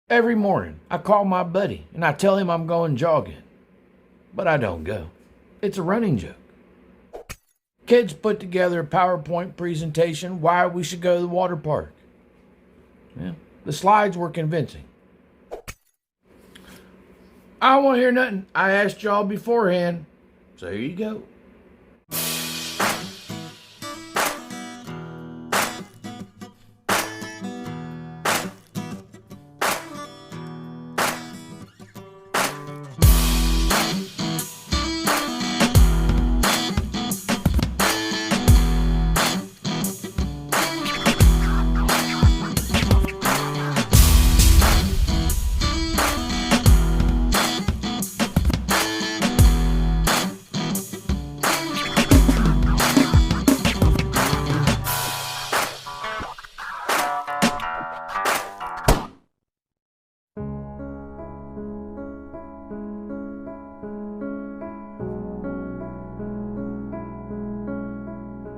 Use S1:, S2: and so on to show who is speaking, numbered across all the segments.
S1: Every morning, I call my buddy and I tell him I'm going jogging. But I don't go. It's a running joke. Kids put together a PowerPoint presentation why we should go to the water park. Yeah, the slides were convincing. I don't want to hear nothing. I asked y'all beforehand. So here you go.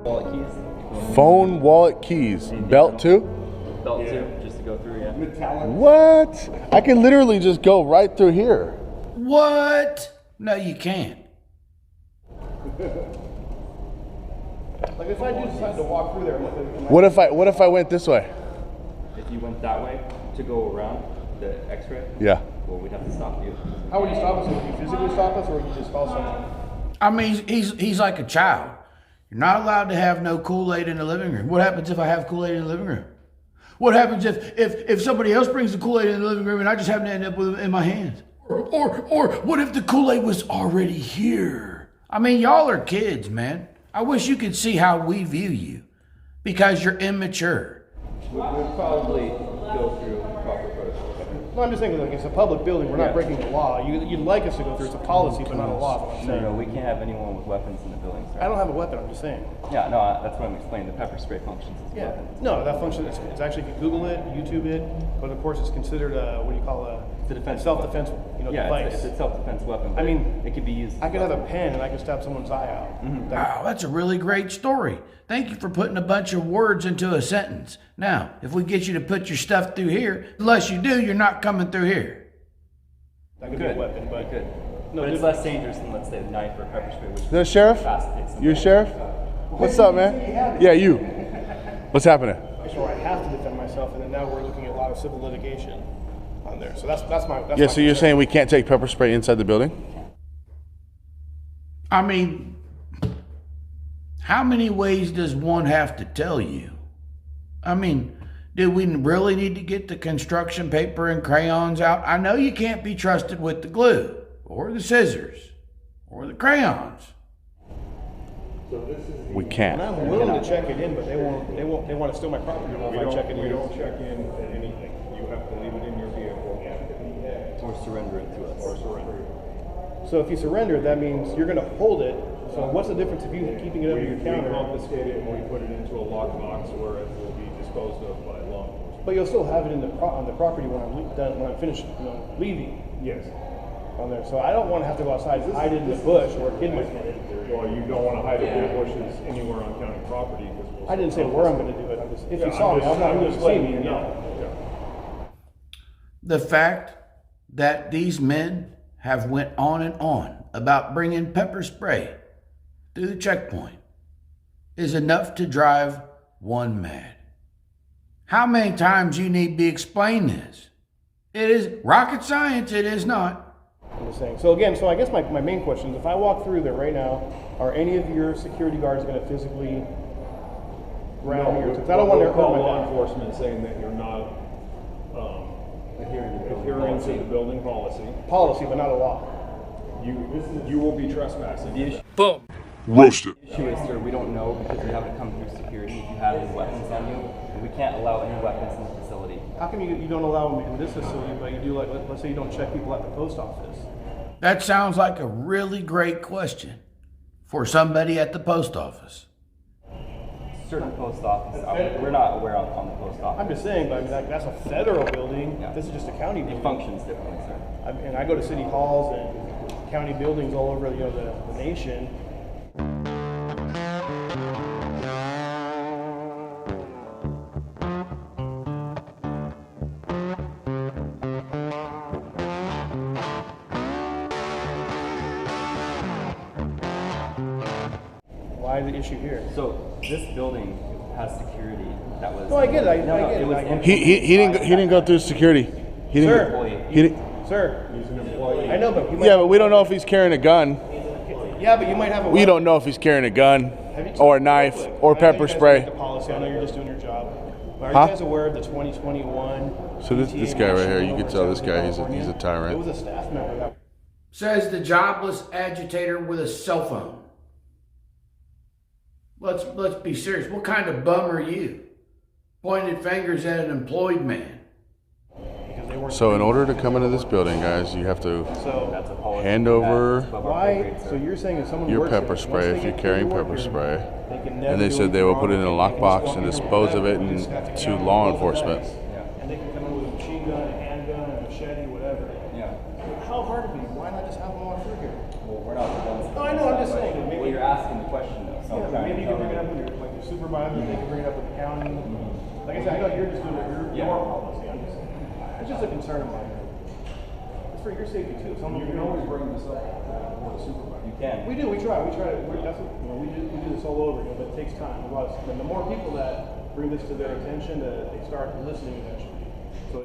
S2: Wallet keys.
S3: Phone, wallet, keys. Belt too?
S2: Belt too, just to go through, yeah.
S3: What? I can literally just go right through here.
S1: What? No, you can't.
S4: Like if I do decide to walk through there,
S3: What if I went this way?
S2: If you went that way to go around the X-ray,
S3: Yeah.
S2: well, we'd have to stop you.
S4: how would you stop us? Would you physically stop us, or would you just call someone?
S1: I mean, he's like a child. You're not allowed to have no Kool-Aid in the living room. What happens if I have Kool-Aid in the living room? What happens if somebody else brings the Kool-Aid in the living room and I just happen to end up with it in my hands? Or what if the Kool-Aid was already here? I mean, y'all are kids, man. I wish you could see how we view you because you're immature.
S2: We'd probably go through proper protocol.
S4: No, I'm just thinking like it's a public building. We're not breaking the law. You'd like us to go through. It's a policy, but not a law. Is what I'm saying.
S2: No, we can't have anyone with weapons in the building, sir.
S4: I don't have a weapon. I'm just saying.
S2: Yeah, no, that's what I'm explaining. The pepper spray functions as
S4: Yeah.
S2: weapons.
S4: No, that function. It's actually if you Google it, YouTube it, but of course it's considered a what do you call
S2: It's a defense
S4: self-defense
S2: Yeah,
S4: device.
S2: it's a self-defense weapon. But
S4: I mean,
S2: it could be used.
S4: I could have a pen and I could stab someone's eye out.
S1: Wow, that's a really great story. Thank you for putting a bunch of words into a sentence. Now, if we get you to put your stuff through here, unless you do, you're not coming through here.
S4: That could be a weapon, but
S2: Good.
S4: No,
S2: But it's
S4: this-
S2: less dangerous than, let's say, a knife or pepper spray, which
S3: The sheriff?
S2: fast takes
S3: You sheriff? What's up, man? Yeah, you. What's happening?
S4: so I have to defend myself, and then now we're looking at a lot of civil litigation on there. So that's my. That's
S3: Yeah,
S4: my
S3: so you're
S4: concern.
S3: saying we can't take pepper spray inside the building?
S1: I mean, how many ways does one have to tell you? I mean, do we really need to get the construction paper and crayons out? I know you can't be trusted with the glue, or the scissors, or the crayons.
S3: We
S4: And
S3: can't.
S4: I'm willing to check it in, but they won't. They want to steal my property if I check it in.
S5: We don't check in anything. You have to leave it in your vehicle
S2: or surrender it to us.
S5: or surrender.
S4: So if you surrender, that means you're going to hold it. So what's the difference if you keeping it under your
S5: We
S4: counter?
S5: confiscate it and we put it into a lockbox where it will be disposed of by law enforcement.
S4: But you'll still have it in on the property when I'm done, when I'm finished, leaving
S5: Yes.
S4: on there. So I don't want to have to go outside and hide it in the bush or hid my phone.
S5: Well, you don't want to hide it in the bushes anywhere on county property because we'll.
S4: I didn't say where I'm going to do it. I'm just if you
S5: Yeah,
S4: saw me, I'm not going to
S5: just
S4: see
S5: letting
S4: me.
S5: you know. Yeah.
S1: The fact that these men have went on and on about bringing pepper spray through the checkpoint is enough to drive one mad. How many times you need to be explained this? It is rocket science, it is not.
S4: I'm just saying. So again, so I guess my main question is, if I walk through there right now, are any of your security guards going to physically ground me? Because I don't want to
S5: We'll
S4: hurt
S5: call
S4: my
S5: law
S4: back.
S5: enforcement saying that you're not adhering to the building policy.
S4: Policy, but not a law.
S5: You will be trespassing.
S2: The issue
S3: Roasted.
S2: is, sir, we don't know because you haven't come through security if you have any weapons on you. And we can't allow any weapons in the facility.
S4: How come you don't allow them in this facility, but you do like let's say you don't check people at the post office?
S1: That sounds like a really great question for somebody at the post office.
S2: Certain post office, we're not aware on the post office.
S4: I'm just saying, but I mean that's a federal building.
S2: Yeah.
S4: This is just a county
S2: It
S4: building.
S2: functions differently, sir.
S4: And I go to city halls and county buildings all over the nation. Why the issue here?
S2: So this building has security that was.
S4: No, I get it. I get it.
S2: It was
S4: I get it.
S3: He didn't go through security. He didn't.
S4: Sir.
S3: He didn't.
S4: Sir, he's an employee. I know, but you might.
S3: Yeah, but we don't know if he's carrying a gun.
S4: Yeah, but you might have a.
S3: We don't know if he's carrying a gun
S4: Have you
S3: or a
S4: checked
S3: knife
S4: the public?
S3: or
S4: I know
S3: pepper
S4: you guys
S3: spray.
S4: make the policy. I know you're just doing your job. But are
S3: Huh?
S4: you guys aware of the 2021?
S3: So this guy right here, you can tell this guy he's a
S4: It was
S3: tyrant.
S4: a staff member that.
S1: Says the jobless agitator with a cell phone. Let's be serious. What kind of bum are you? Pointed fingers at an employed man.
S4: Because they weren't.
S3: So in order to come into this building, guys, you have to
S4: So
S2: That's a policy.
S3: hand over
S2: That's above our pay
S4: why?
S2: grade, sir.
S4: So you're saying if someone
S3: your
S4: works
S3: pepper
S4: here, once
S3: spray
S4: they
S3: if you're
S4: get
S3: carrying
S4: paid to
S3: pepper
S4: work
S3: spray.
S4: here, they can never
S3: And they
S4: do
S3: said they will
S4: anything
S3: put it in a
S4: wrong. They can
S3: lockbox
S4: just
S3: and
S4: walk in
S3: dispose
S4: here
S3: of it
S4: and just have
S3: to
S4: count
S3: law
S4: both
S3: enforcement.
S4: bags. And they can come in with a machine gun, a handgun, a machete, whatever.
S2: Yeah.
S4: How hard would it be? Why not just have them walk through here?
S2: Well, we're not the ones.
S4: No, I know, I'm just saying,
S2: Well,
S4: maybe-
S2: you're asking the question though. So
S4: Yeah,
S2: I'm
S4: but
S2: trying
S4: maybe
S2: to
S4: you can bring it
S2: tell
S4: up with your, like, your supervisor, they can bring it up with the county. Like I said, I know you're just doing it, your policy, I'm just, it's just a concern of mine. It's for your safety too. Someone you can always bring this up with the supervisor.
S2: You can.
S4: We do, we try to, that's what, we do this all over again, but it takes time. And the more people that bring this to their attention, they start listening eventually. So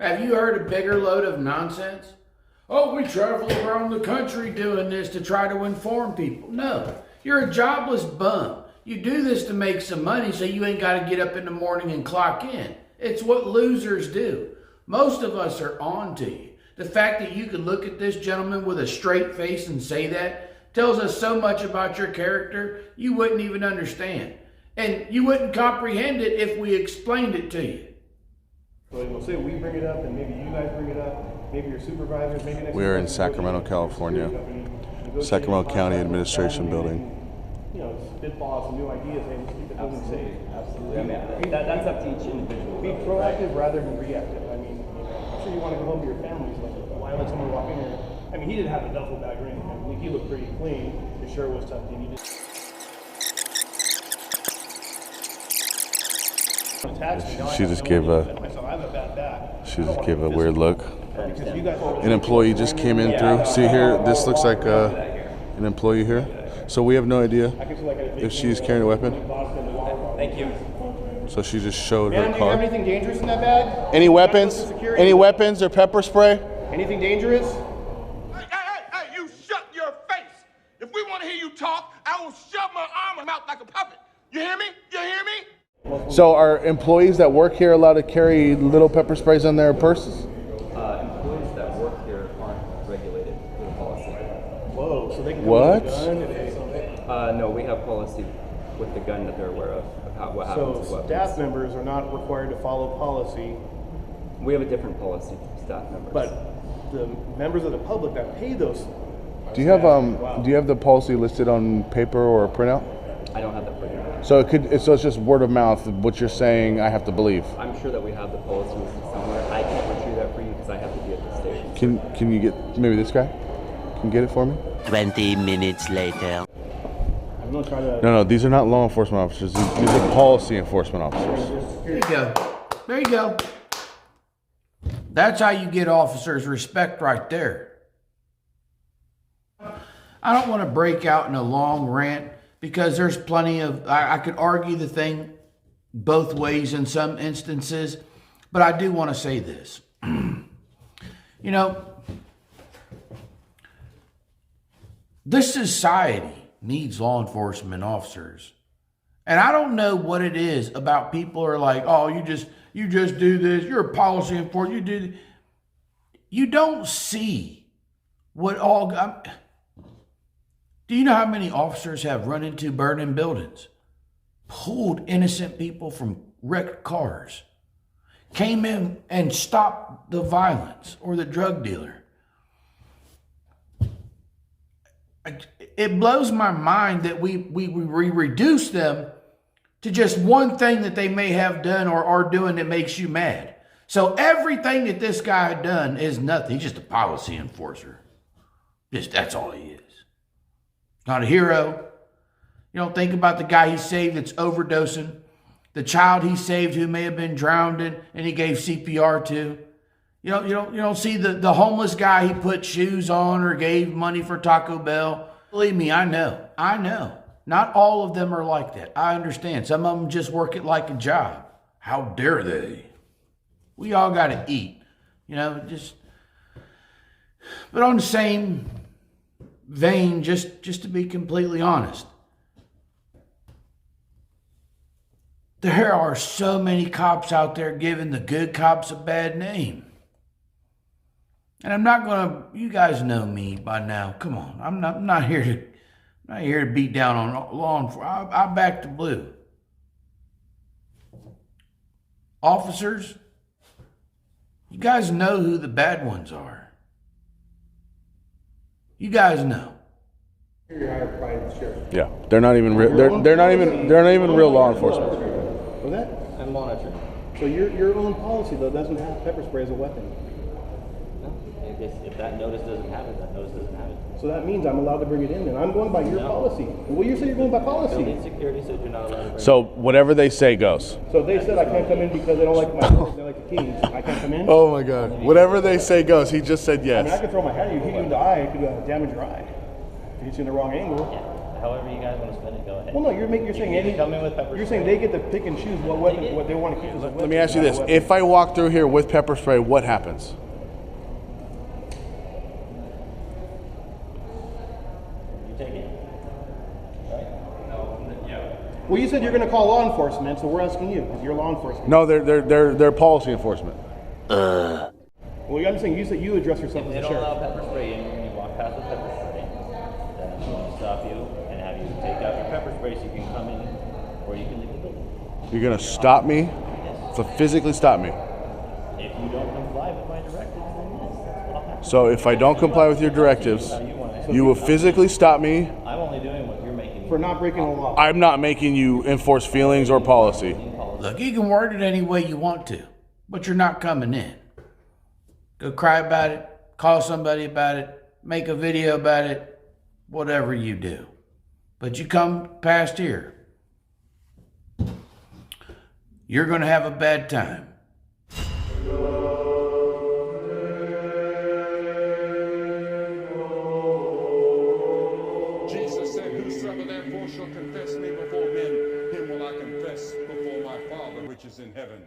S1: Have you heard a bigger load of nonsense? Oh, we travel around the country doing this to try to inform people. No, you're a jobless bum. You do this to make some money so you ain't got to get up in the morning and clock in. It's what losers do. Most of us are on to you. The fact that you could look at this gentleman with a straight face and say that tells us so much about your character you wouldn't even understand. And you wouldn't comprehend it if we explained it to you.
S4: So we'll say we bring it up, and maybe you guys bring it up, maybe your supervisors, maybe next.
S3: We are in
S4: week,
S3: Sacramento,
S4: negotiate
S3: California.
S4: with your security company, negotiate
S3: Sacramento
S4: a
S3: County
S4: contract with
S3: Administration
S4: them,
S3: Building.
S4: and, you know, spitball out some new ideas. Hey, let's keep the building safe.
S2: Absolutely. I mean, that's up to each individual.
S4: Be proactive rather than reactive. I mean, I'm sure you want to go home to your families. Like, why let someone walk in here? I mean, he didn't have a duffel bag or anything. I mean, he looked pretty clean. His shirt was tucked in. He just.
S3: She just gave a weird look. An employee just came in through. See here, this looks like an employee here. So we have no idea if she's carrying a weapon.
S2: Thank you.
S3: So she just showed
S4: Man,
S3: her
S4: do you have
S3: car.
S4: anything dangerous in that bag?
S3: Any weapons? Any weapons or pepper spray?
S4: Anything dangerous?
S6: Hey, you shut your face. If we want to hear you talk, I will shove my arm in your mouth like a puppet. You hear me? You hear me?
S3: So are employees that work here allowed to carry little pepper sprays in their purses?
S2: Employees that work here aren't regulated with a policy.
S4: Whoa, so they can come
S3: What?
S4: with a gun if they something.
S2: No, we have policy with the gun that they're aware of how, what happens with
S4: So
S2: weapons.
S4: staff members are not required to follow policy,
S2: We have a different policy for staff members.
S4: but the members of the public that pay those.
S3: Do you have the policy listed on paper or a printout?
S2: I don't have that for you.
S3: So it's just word of mouth. What you're saying, I have to believe.
S2: I'm sure that we have the policy listed somewhere. I can't retrieve that for you because I have to be at the station.
S3: Can you get maybe this guy? Can you get it for me?
S7: 20 minutes later.
S4: I'm gonna try to.
S3: No, these are not law enforcement officers. These are policy enforcement officers.
S1: There you go. There you go. That's how you get officers' respect right there. I don't want to break out in a long rant because there's plenty of, I could argue the thing both ways in some instances, but I do want to say this. You know, this society needs law enforcement officers. And I don't know what it is about people who are like, oh, you just do this. You're a policy enforcer. You do. You don't see what all. Do you know how many officers have run into burning buildings, pulled innocent people from wrecked cars, came in and stopped the violence or the drug dealer? It blows my mind that we reduce them to just one thing that they may have done or are doing that makes you mad. So everything that this guy had done is nothing. He's just a policy enforcer. That's all he is. Not a hero. You don't think about the guy he saved that's overdosing, the child he saved who may have been drowned and he gave CPR to. You don't see the homeless guy he put shoes on or gave money for Taco Bell. Believe me, I know. Not all of them are like that. I understand. Some of them just work it like a job. How dare they? We all got to eat, you know, just. But on the same vein, just to be completely honest, there are so many cops out there giving the good cops a bad name. And I'm not gonna. You guys know me by now. Come on, I'm not here to beat down on law enforcement. I back the blue. Officers, you guys know who the bad ones are. You guys know.
S3: Yeah, they're not even real. They're not even real law enforcement.
S4: Was that?
S2: I'm monitoring.
S4: So your own policy though doesn't have pepper spray as a weapon.
S2: No, if that notice doesn't have it, that notice doesn't have it.
S4: So that means I'm allowed to bring it in, and I'm going by your policy. Well, you say you're going by policy.
S2: Building security said you're not allowed to bring
S3: So whatever they say goes.
S4: So if they said I can't come in because they don't like my colors, they like the keys. I can't come in.
S3: Oh my God! Whatever they say goes. He just said
S4: I mean, I
S3: yes.
S4: could throw my hat at you, hit you in the eye, it could damage your eye. If it's in the wrong angle.
S2: Yeah. However you guys want to spend it, go ahead.
S4: Well, no, you're saying
S2: You can come in with pepper
S4: you're
S2: spray.
S4: saying they get to pick and choose what weapon, what they want to keep as a weapon.
S3: Let me ask you
S4: not a
S3: this:
S4: weapon.
S3: if I walk through here with pepper spray, what happens?
S2: You take it.
S4: Well, you said you're going to call law enforcement, so we're asking you because you're law enforcement.
S3: No, they're policy enforcement.
S4: Well, I'm saying you said you address yourself
S2: If
S4: as
S2: they
S4: a
S2: don't allow
S4: sheriff.
S2: pepper spray in and you walk past with pepper spray, then I'm going to stop you and have you take out your pepper spray so you can come in or you can leave the building.
S3: You're gonna stop me? So physically stop me.
S2: If you don't comply with my directives, then yes, that's what'll happen.
S3: So if I don't comply with your directives, you will physically stop me.
S2: I'm only doing what you're making me
S4: For not breaking the law.
S3: I'm not making you enforce feelings or policy.
S1: Look, you can word it any way you want to, but you're not coming in. Go cry about it, call somebody about it, make a video about it, whatever you do. But you come past here, you're going to have a bad time.
S8: Jesus said, whosoever therefore shall confess me before men, him will I confess before my Father which is in heaven.